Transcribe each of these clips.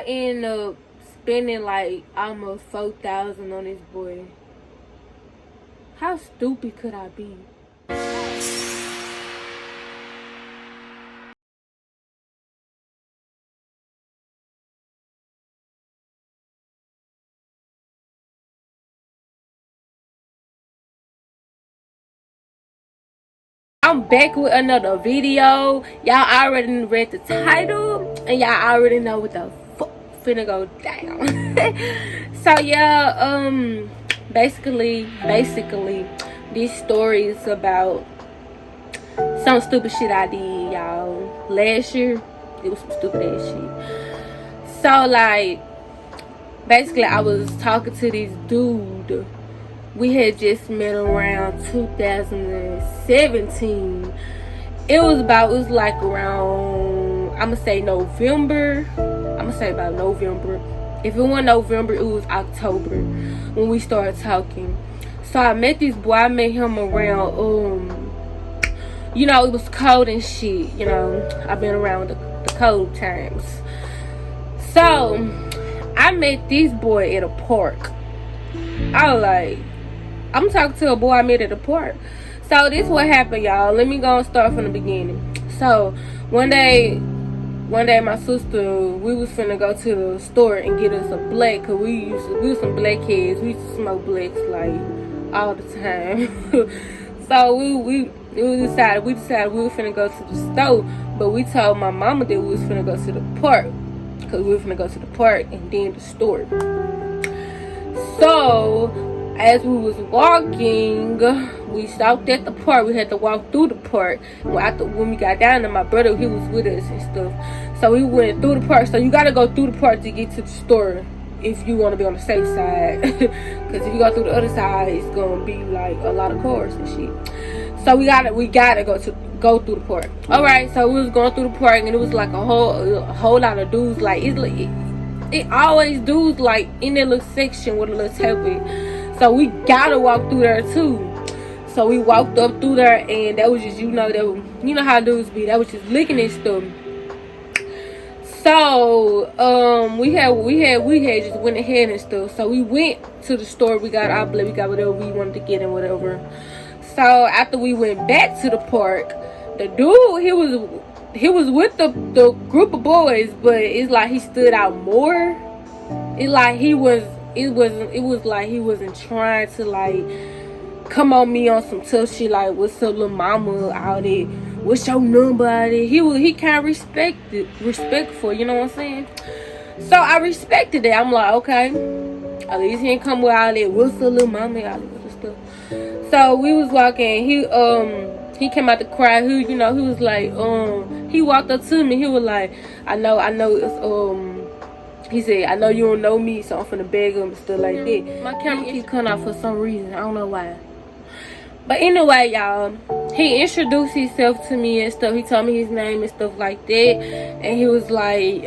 ended up spending like almost 4,000 on this boy. How stupid could I be? I'm back with another video. Y'all already read the title and y'all already know what the fuck finna go down. So yeah, basically this story is about some stupid shit I did, y'all. Last year it was some stupid ass shit. So like basically I was talking to this dude. We had just met around 2017. It was like around, I'ma say November. I'ma say about November. If it wasn't November, it was October when we started talking. So I met this boy. I met him around, you know, it was cold and shit. You know, I've been around the cold times. So I met this boy at a park. I was like, I'm talking to a boy I met at the park. So this what happened, y'all. Let me go and start from the beginning. So one day my sister, we was finna go to the store and get us a black, cause we was some black kids. We used to smoke blacks like all the time. So we decided we were finna go to the store, but we told my mama that we was finna go to the park, cause we were finna go to the park and then the store. So as we was walking, we stopped at the park. We had to walk through the park. When we got down there, my brother, he was with us and stuff. So we went through the park. So you gotta go through the park to get to the store if you want to be on the safe side. Because if you go through the other side, it's gonna be like a lot of cars and shit. So we gotta go through the park. All right. So we was going through the park, and it was like a whole lot of dudes. Like it always dudes like in that little section with a little table. So we gotta walk through there too. So we walked up through there, and that was just, you know how dudes be. That was just licking and stuff. So we had just went ahead and stuff. So we went to the store. We got our blood. We got whatever we wanted to get and whatever. So after we went back to the park, the dude, he was with the group of boys, but it's like he stood out more. It was like he wasn't trying to like come on me on some tough shit like what's up little mama out there, what's your number out there. He kind of respectful, you know what I'm saying? So I respected it. I'm like, okay, at least he ain't come with all that what's up little mama out there and stuff. So we was walking. He came out the crowd. He was like, he walked up to me. He was like, I know it's he said, I know you don't know me, so I'm finna beg him and stuff like that. My camera keep cutting off for some reason. I don't know why. But anyway, y'all, he introduced himself to me and stuff. He told me his name and stuff like that. And he was like,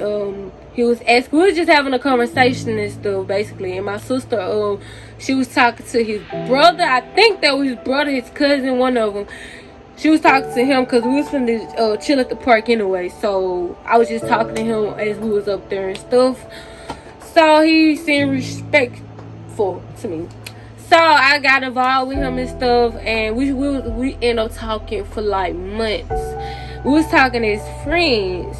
he was asking, we was just having a conversation and stuff, basically. And my sister, she was talking to his brother. I think that was his brother, his cousin, one of them. She was talking to him because we was finna chill at the park anyway. So I was just talking to him as we was up there and stuff. So he seemed respectful to me. So I got involved with him and stuff, and we ended up talking for like months. We was talking as friends.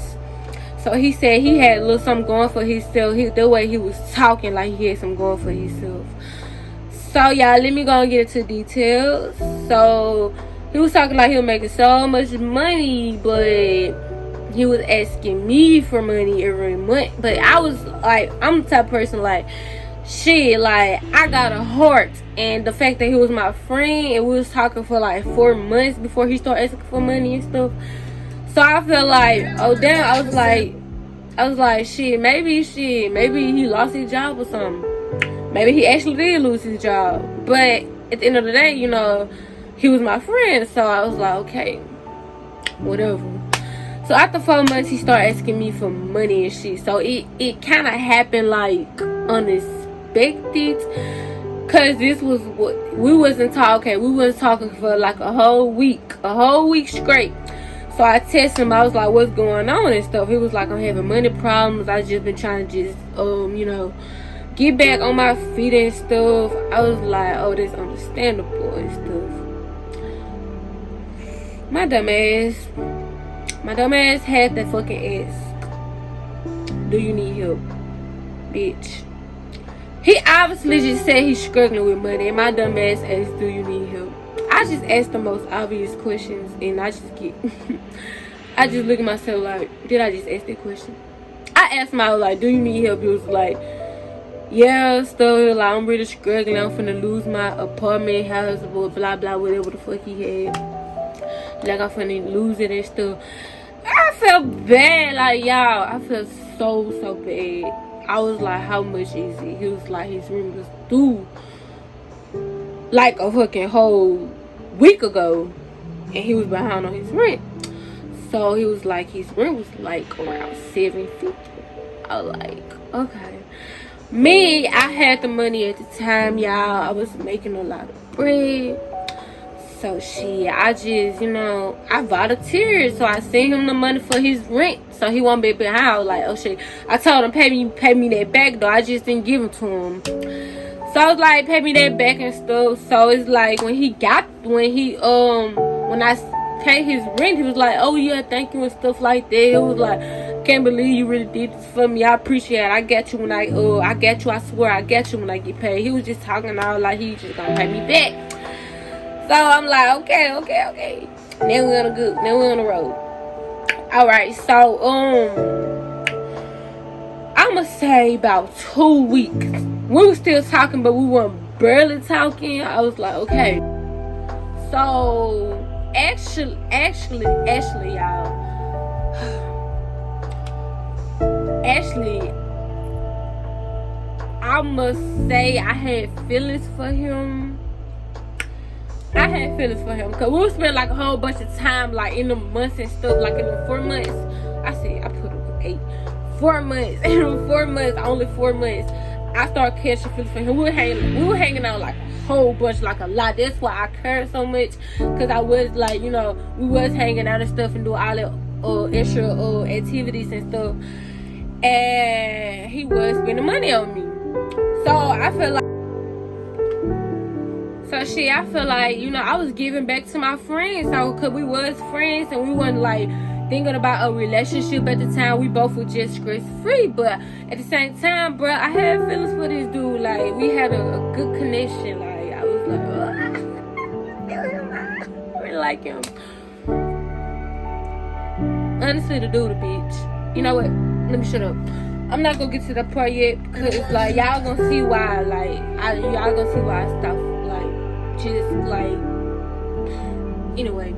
So he said he had a little something going for himself. The way he was talking, like he had something going for himself. So y'all, let me go and get into details. So he was talking like he was making so much money, but he was asking me for money every month. But I was like, I'm the type of person like, shit, like, I got a heart. And the fact that he was my friend, and we was talking for like 4 months before he started asking for money and stuff. So I felt like, oh damn, I was like, shit, maybe he lost his job or something. Maybe he actually did lose his job. But at the end of the day, you know, he was my friend. So I was like, okay, whatever. So after 4 months, he started asking me for money and shit. So it kind of happened like unexpected. Cause this was what we wasn't talking. We wasn't talking for like a whole week straight. So I texted him. I was like, what's going on and stuff. He was like, I'm having money problems. I just been trying to just get back on my feet and stuff. I was like, oh, that's understandable and stuff. My dumb ass had that fucking ask, do you need help, bitch? He obviously just said he's struggling with money, and my dumb ass asked, do you need help? I just ask the most obvious questions, and I just I just look at myself like, did I just ask that question? I asked him, I was like, do you need help? He was like, yeah, stuff, like, I'm really struggling. I'm finna lose my apartment, house, blah, blah, whatever the fuck he had. Like, I'm finna lose it and stuff. I felt bad, like, y'all. I felt so bad. I was like, how much is it? He was like, his rent was due like a fucking whole week ago, and he was behind on his rent. So he was like, his rent was like around $750. I was like, okay. Me, I had the money at the time, y'all. I was making a lot of bread. So shit, I just, I volunteered. So I sent him the money for his rent, so he won't be behind. I was like, oh shit. I told him, pay me that back though. I just didn't give it to him. So I was like, pay me that back and stuff. So it's like when I paid his rent, he was like, oh yeah, thank you and stuff like that. It was like, can't believe you really did this for me. I appreciate it. I got you when I swear I got you when I get paid. He was just talking all like he just gonna pay me back. So I'm like, okay. Now we're on the road. Alright, so I'ma say about 2 weeks. We were still talking, but we weren't barely talking. I was like, okay. So actually, y'all. Actually, I must say I had feelings for him. Because we spent like a whole bunch of time like in the months and stuff, like in the 4 months. I put it 8. 4 months. In the 4 months, only 4 months, I started catching feelings for him. We were hanging out like a whole bunch, like a lot. That's why I cared so much. Because I was like, we was hanging out and stuff and doing all the extra activities and stuff. And he was spending money on me. So I feel like I was giving back to my friends. So, cause we was friends and we wasn't like thinking about a relationship at the time. We both were just stress free. But at the same time, bro, I had feelings for this dude. Like, we had a good connection. Like, I was like, I really like him. Honestly, the dude a bitch. You know what? Let me shut up. I'm not gonna get to that part yet because like y'all gonna see why. Like, y'all gonna see why I stopped. Just like, anyway.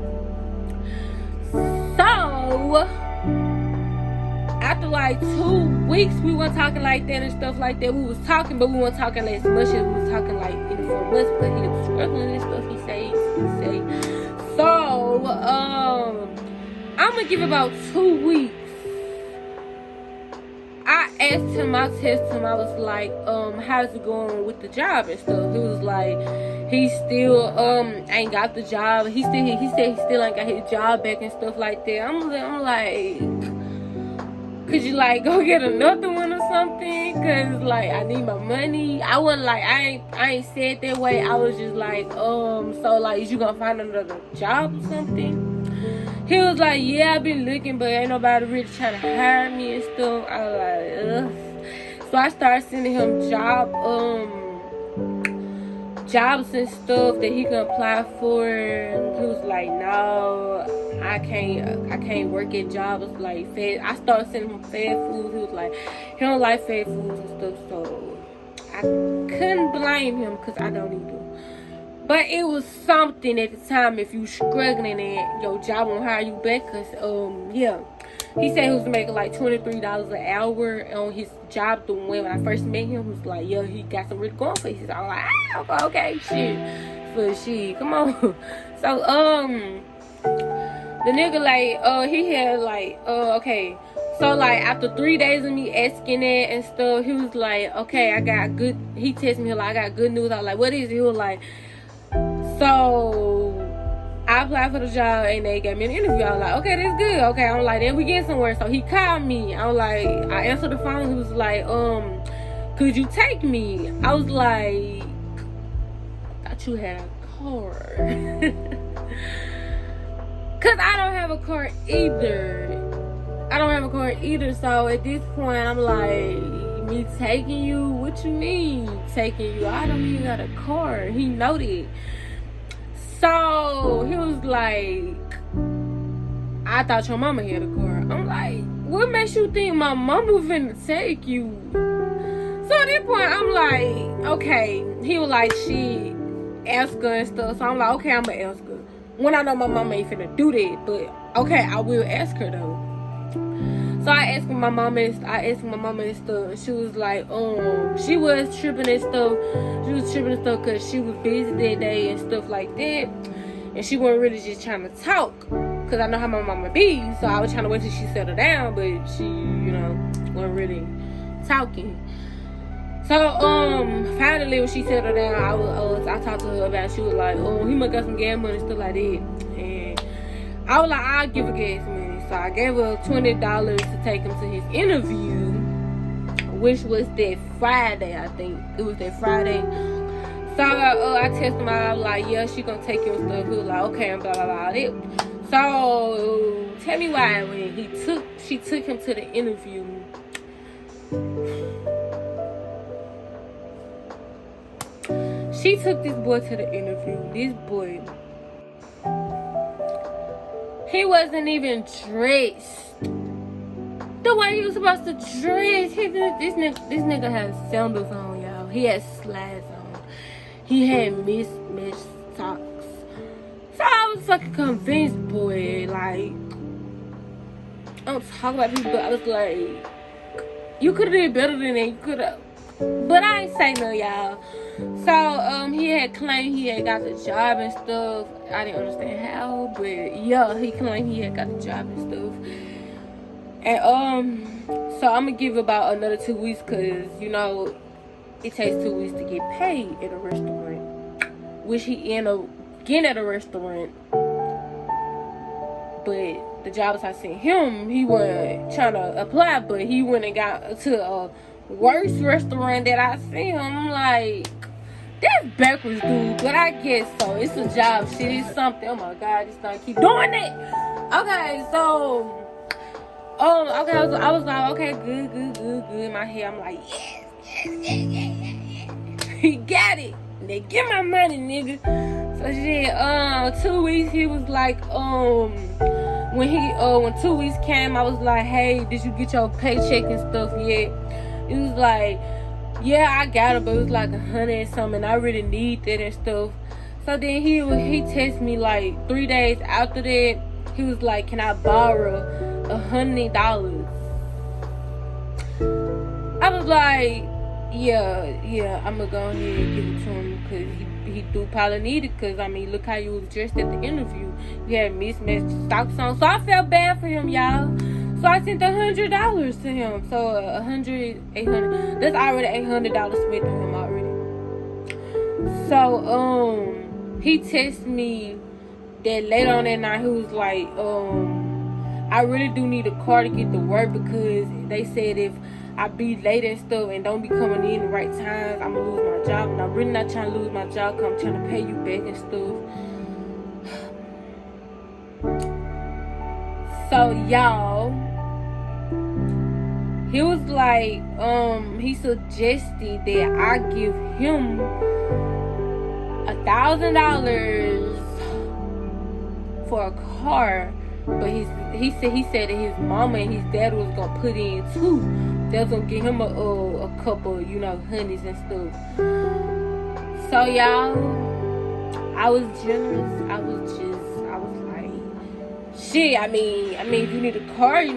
So after like 2 weeks, we weren't talking like that and stuff like that. We was talking, but we weren't talking as much as we was talking like in the 4 months because he was struggling and stuff. He say. So I'm gonna give about 2 weeks. I asked him, I texted him, I was like, how's it going with the job and stuff? He was like, he still ain't got the job. He said he still ain't got his job back and stuff like that. I'm like, could you like go get another one or something? Cause like I need my money. I wasn't like I ain't said that way. I was just like, so like is you gonna find another job or something? He was like, yeah, I've been looking, but ain't nobody really trying to hire me and stuff. I was like, ugh. So I started sending him jobs and stuff that he can apply for. And he was like, no, I can't work at jobs like fast. I started sending him fast food. He was like, he don't like fast foods and stuff. So I couldn't blame him because I don't either. But it was something at the time if you struggling and your job won't hire you back. Cause yeah, he said he was making like $23 an hour on his job. The when I first met him, he was like, yeah, he got some really going for his. I was like, okay, shit, for shit, come on. So the nigga like he had like okay. So like after 3 days of me asking that and stuff, he was like, okay, I got good. He texted me like, I got good news. I was like, what is it? He was like, so I applied for the job and they gave me an interview. I was like, okay, that's good. Okay, I'm like, then we get somewhere. So he called me. I was like, I answered the phone. He was like, could you take me? I was like, I thought you had a car. Cause I don't have a car either. So at this point, I'm like, me taking you? What you mean taking you? I don't even got a car. He noted. So he was like, I thought your mama had a car. I'm like, what makes you think my mama finna take you? So at this point, I'm like, okay. He was like, she ask her and stuff. So I'm like, okay, I'm gonna ask her. When I know my mama ain't finna do that, but okay, I will ask her though. So I asked my mama and stuff, and she was like, she was tripping and stuff. She was tripping and stuff because she was busy that day and stuff like that. And she wasn't really just trying to talk, because I know how my mama be. So I was trying to wait till she settled down, but she, wasn't really talking. So, finally when she settled down, I talked to her about it. She was like, he must got some gas money and stuff like that. And I was like, I'll give her gas money. So I gave her $20 to take him to his interview, which was that Friday, I think. It was that Friday. So I texted him, I was like, yeah, she gonna take you and stuff. He was like, okay, and blah, blah, blah. So, tell me why when she took him to the interview, she took this boy to the interview. This boy, he wasn't even dressed the way he was supposed to dress. This nigga had sandals on, y'all. He had slides on. He had mismatched socks. So I was fucking convinced, boy. Like, I don't talk about people, but I was like, you could have did better than that. You could have. But I ain't say no, y'all. So, he had claimed he had got the job and stuff. I didn't understand how, but yeah, he claimed he had got the job and stuff. And, so I'm gonna give about another 2 weeks, cause, it takes 2 weeks to get paid at a restaurant. Which he ended up getting at a restaurant. But the jobs I sent him, he wasn't trying to apply, but he went and got to a worst restaurant that I seen him. I'm like, that's backwards, dude. But I guess so. It's a job shit. It's something. Oh my God, this thing keep doing it. Okay, so okay, I was like, okay, good. In my head, I'm like, yes. He got it. They get my money, nigga. So shit, 2 weeks, he was like, when 2 weeks came, I was like, hey, did you get your paycheck and stuff yet? It was like, yeah, I got it, but it was like 100 and something. I really need that and stuff. So then he texted me like 3 days after that. He was like, can I borrow $100? I was like, yeah, I'm gonna go ahead and give it to him, because he do probably need it, because, look how you was dressed at the interview. You had mismatched socks on. So I felt bad for him, y'all. So I sent $100 to him. So $800. That's already $800 spent on him already. So he texted me that later on that night. He was like, I really do need a car to get to work, because they said if I be late and stuff and don't be coming in the right times, I'm gonna lose my job. And I'm really not trying to lose my job, because I'm trying to pay you back and stuff. So y'all, he was like, he suggested that I give him $1,000 for a car, but he said that his mama and his dad was gonna put in too. They was gonna give him a couple, honeys and stuff. So y'all, I was generous. I was like, shit. I mean, if you need a car, to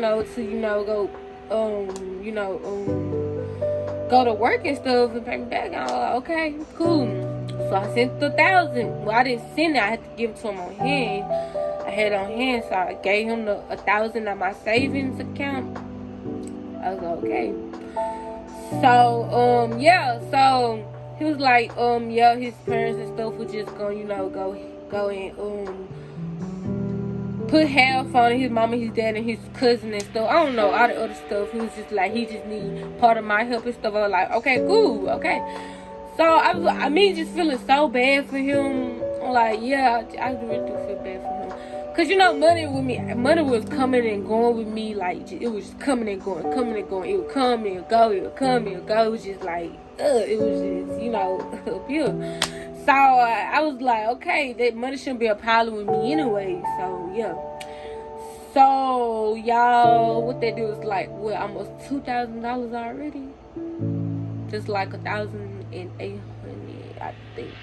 go to work and stuff and pay me back. I was like, okay, cool. So I sent the $1,000. Well, I didn't send it. I had to give it to him on hand. I had it on hand, so I gave him the $1,000 on my savings account. I was like, okay. So, so he was like, his parents and stuff were just gonna, go and put half on his mama, his dad, and his cousin and stuff. I don't know, all the other stuff. He was just like, he just need part of my help and stuff. I was like, okay, cool, okay. So I mean, just feeling so bad for him. I'm like, yeah, I really do feel bad for him. Cause you know, money was coming and going with me. Like, it was just coming and going, coming and going. It would come and go, it would come and go. It was just like, it was just, you know, pure. So I was like, okay, that money shouldn't be a problem with me anyway. So yeah. So y'all, what they do is like, what, almost $2,000 already? Just like 1,800, I think.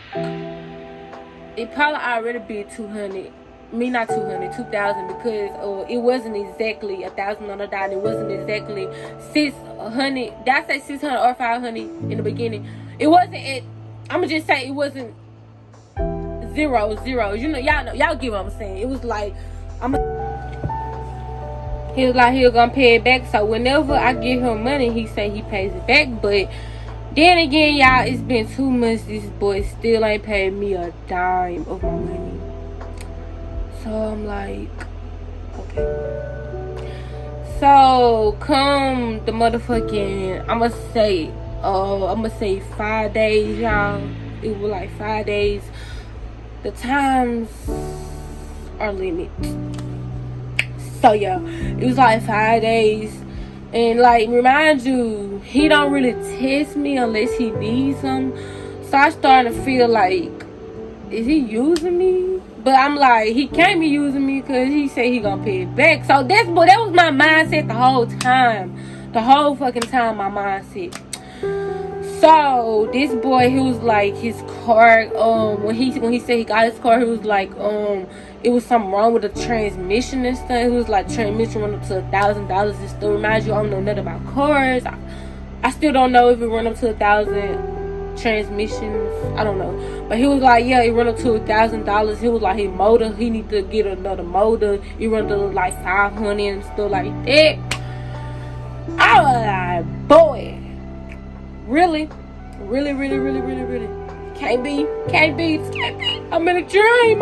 It probably already be 200. Not 200, 2,000, because it wasn't exactly 1,000 on the dot. It wasn't exactly 600. Did I say 600 or 500 in the beginning? It wasn't. I'ma just say it wasn't 0, 0. You know, y'all get what I'm saying. It was like he was like he was gonna pay it back. So whenever I give him money, he say he pays it back. But then again, y'all, it's been 2 months. This boy still ain't paid me a dime of my money. So I'm like, okay. So come the motherfucking, I'ma say 5 days, y'all. It was like 5 days. The times are limited. So yeah, it was like 5 days. And like, remind you, he don't really test me unless he needs them. So I started to feel like, is he using me? But I'm like, he can't be using me because he said he gonna pay it back. So that was my mindset the whole time. The whole fucking time, my mindset. So this boy, he was like, his car, when he said he got his car, he was like, it was something wrong with the transmission and stuff. It was like transmission went up to $1,000 and stuff. Reminds you, I don't know nothing about cars. I still don't know if it went up to 1,000 transmissions. I don't know. But he was like, yeah, it run up to $1,000. He was like, his motor, he need to get another motor. It run to like 500 and stuff like that. I was like, boy, really? Can't be. I'm in a dream.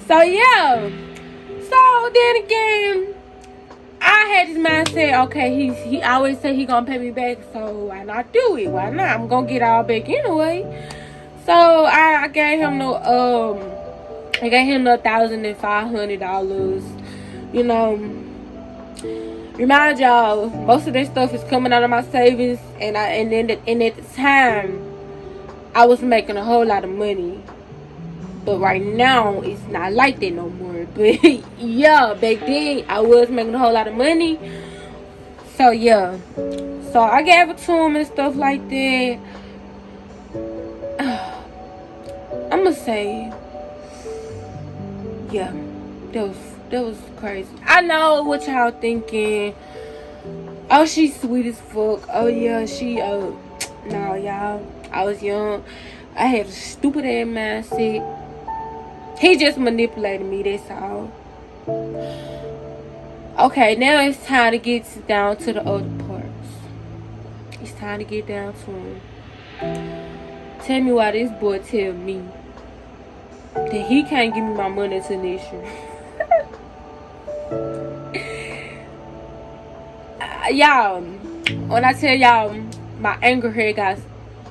So yeah. So then again, I had this mindset, okay, he always say he gonna pay me back, so why not do it? Why not? I'm gonna get all back anyway. So I gave him the $1,500. You know, remind y'all, most of this stuff is coming out of my savings, and at the time, I was making a whole lot of money. But right now, it's not like that no more. But yeah, back then, I was making a whole lot of money. So yeah. So I gave it to him and stuff like that. I'ma say, yeah, that was crazy. I know what y'all thinking. Oh, she's sweet as fuck. Oh yeah, no, y'all. I was young. I had a stupid ass mindset. He just manipulated me, that's all. Okay, now it's time to get down to the other parts. It's time to get down to him. Tell me why this boy tell me that he can't give me my money until next year. Y'all, when I tell y'all my anger here, guys,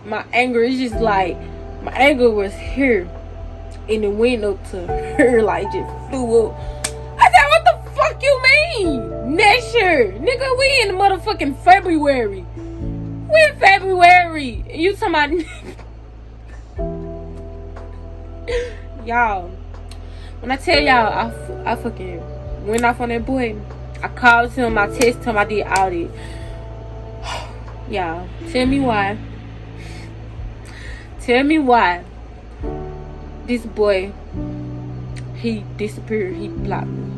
my anger is just like, my anger was here. And it went up to her, like, just flew up. I said, what the fuck you mean? Next year. Nigga, we in the motherfucking February. We in February. And you talking about... Y'all, when I tell y'all, I fucking went off on that boy. I called him, I texted him, I did all that. Y'all, tell me why. Tell me why this boy, he disappeared, he blocked me.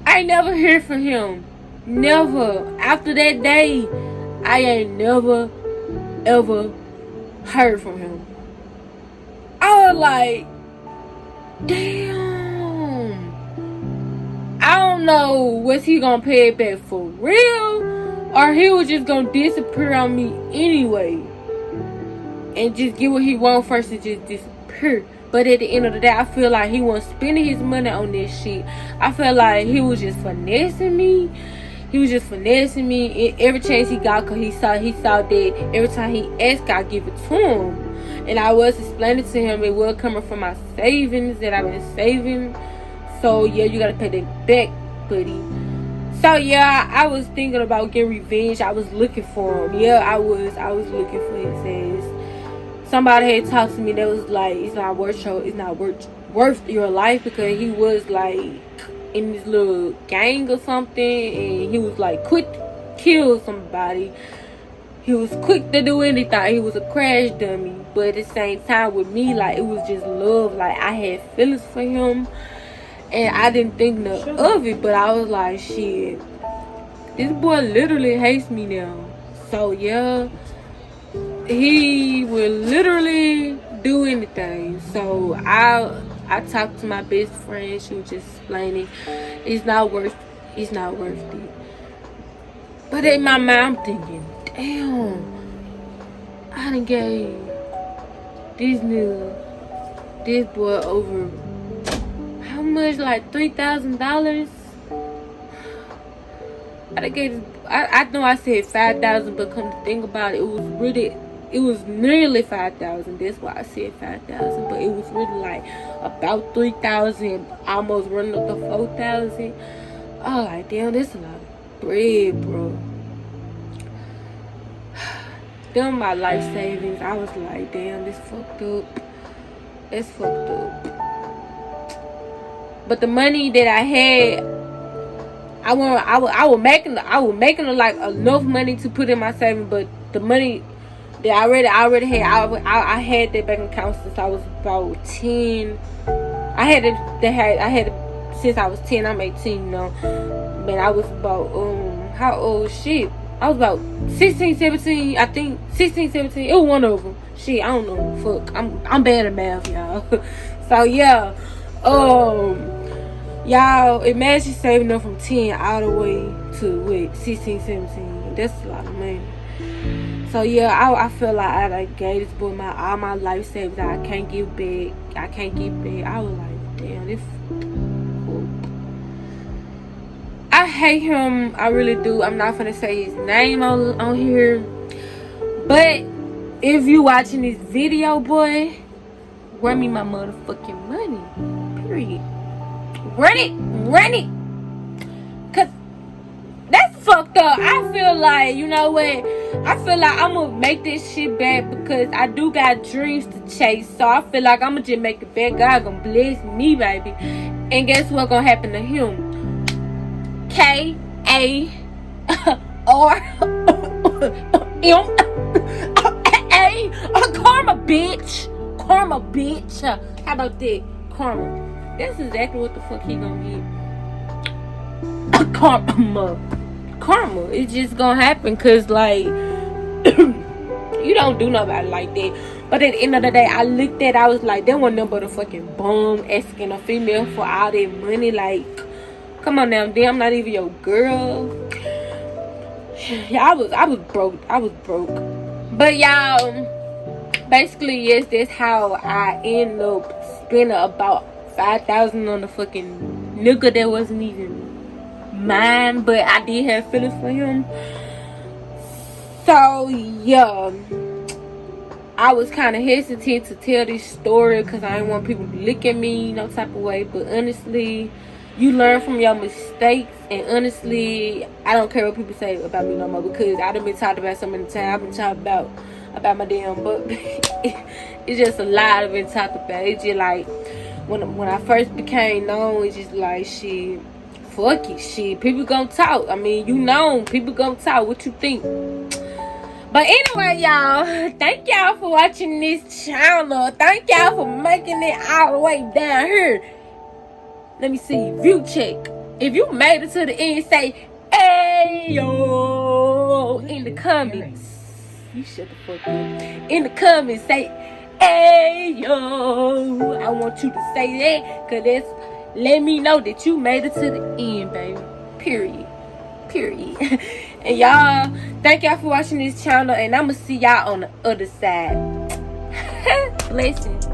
I never heard from him. Never. After that day, I ain't never, ever heard from him. I was like, damn. I don't know, was he gonna pay it back for real? Or he was just gonna disappear on me anyway. And just get what he want first and just disappear. But at the end of the day, I feel like he wasn't spending his money on this shit. I feel like he was just finessing me. He was just finessing me every chance he got, because he saw that every time he asked, I give it to him. And I was explaining to him it was coming from my savings that I've been saving. So yeah, you gotta pay that back, buddy. So yeah, I was thinking about getting revenge. I was looking for him. Yeah, I was looking for his ass. Somebody had talked to me that was like, it's not worth your life, because he was like in this little gang or something, and he was like quick to kill somebody. He was quick to do anything. He was a crash dummy. But at the same time with me, like, it was just love. Like, I had feelings for him, and I didn't think nothing of it, but I was like, shit, this boy literally hates me now. So yeah, he will literally do anything. So I talked to my best friend. She was just explaining it's not worth it. But in my mind, I'm thinking, damn, I done gave this boy over how much? Like $3,000. I know I said 5,000, but come to think about it, it was nearly 5,000. That's why I said 5,000, but it was really like about 3,000, almost running up to 4,000. Oh, like, damn, that's a lot of bread, bro. Them my life savings. I was like, damn, this fucked up. It's fucked up. But the money that I had, I was making like enough money to put in my savings. But the money that I already had, I had that bank account since I was about 10. I had it since I was 10. I'm 18 now. But I was about how old? Shit, I was about 16, 17. I think 16, 17. It was one of them. Shit, I don't know. Fuck, I'm bad at math, y'all. So yeah, y'all imagine saving up from 10 all the way to 16, 17. That's a lot of money. So yeah, I feel like I like gave this boy all my life savings that I can't give back. I was like, damn, this cool. I hate him. I really do. I'm not gonna say his name on here. But if you watching this video, boy, run me my motherfucking money. Period. Run it. Cause that's fucked up. I feel like, you know what? I feel like I'm gonna make this shit back, because I do got dreams to chase. So I feel like I'm gonna just make it back. God gonna bless me, baby. And guess what's gonna happen to him? K-A-R-M-A. Karma, bitch. How about that? Karma. That's exactly what the fuck he gonna get. Karma. It's just gonna happen, cause like you don't do nobody like that. But at the end of the day, I looked at, I was like, that wasn't nothing but a fucking bum asking a female for all that money. Like, come on now, damn, I'm not even your girl. Yeah, I was broke. But y'all, basically, yes, that's how I end up spending about 5,000 on the fucking nigga that wasn't even mine. But I did have feelings for him. So yeah, I was kind of hesitant to tell this story, because I didn't want people to look at me no type of way. But honestly, you learn from your mistakes. And honestly, I don't care what people say about me no more, because I done been talked about so many times. I've been talked about my damn book. It's just a lot of been talked about. It's just like when I first became known, it's just like, shit, fuck it, shit, people gonna talk. I mean, you know, people gonna talk. What you think? But anyway, y'all, thank y'all for watching this channel. Thank y'all for making it all the way down here. Let me see, view check. If you made it to the end, say "Ayo" in the comments. You shut the fuck up. In the comments, say "Ayo." I want you to say that, because that's let me know that you made it to the end, baby. Period. And y'all, thank y'all for watching this channel, and I'm gonna see y'all on the other side. Blessings.